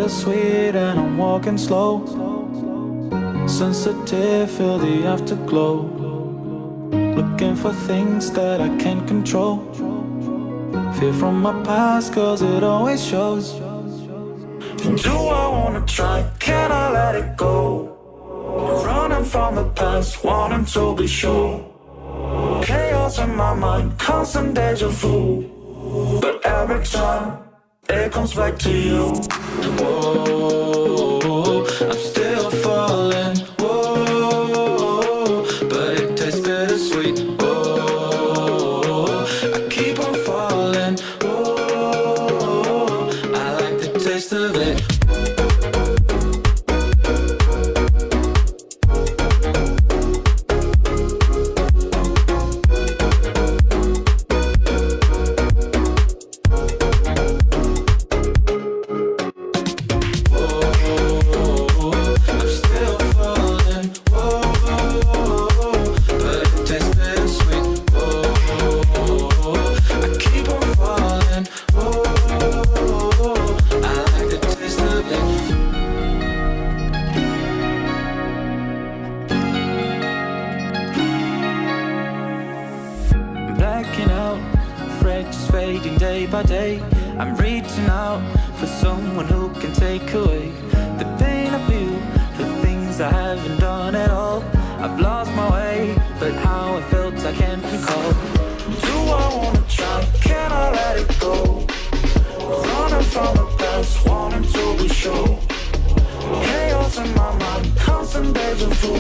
bittersweet and I'm walking slow. Sensitive, feel the afterglow. Looking for things that I can't control. Fear from my past, cause it always shows. Do I wanna try? Can I let it go? Running from the past, wanting to be sure. Chaos in my mind, constant deja vu. But every time, it comes back to you. Whoa, I'm still falling. Whoa, but it tastes bittersweet. Whoa, I keep on falling. Whoa, I like the taste of it. Blacking out, afraid just fading day by day. I'm reaching out for someone who can take away the pain I feel, the things I haven't done at all. I've lost my way, but how I felt I can't recall. Do I wanna try? Can I let it go? Running from the past, wanting to be sure. Chaos in my mind, constant deja vu.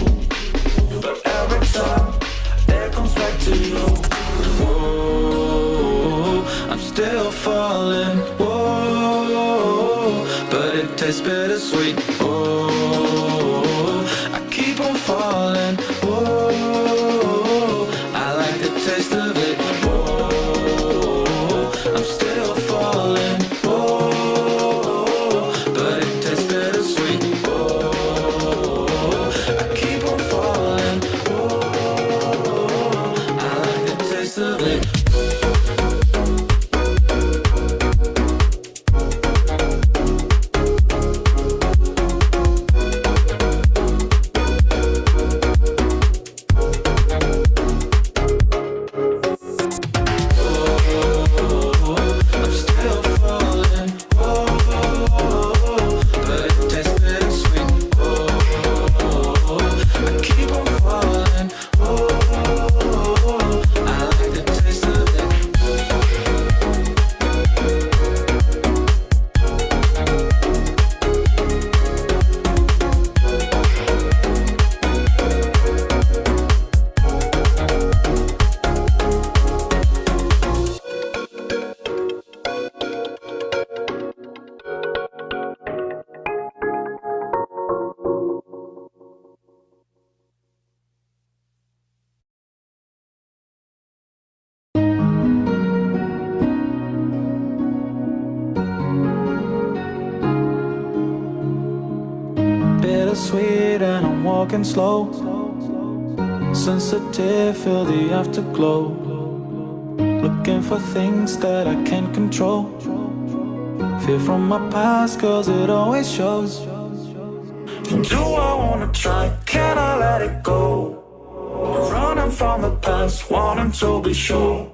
But every time, it comes back to you. Whoa, I'm still falling. Whoa, but it tastes bittersweet. Whoa, I keep on falling. Whoa, I like the taste of it. Whoa, I'm still falling. Whoa, but it tastes bittersweet. Whoa, I keep on falling. Whoa, I like the taste of it. Bittersweet and I'm walking slow. Sensitive, feel the afterglow. Looking for things that I can't control. Fear from my past, cause it always shows. Do I wanna try? Can I let it go? Running from the past, wanting to be sure.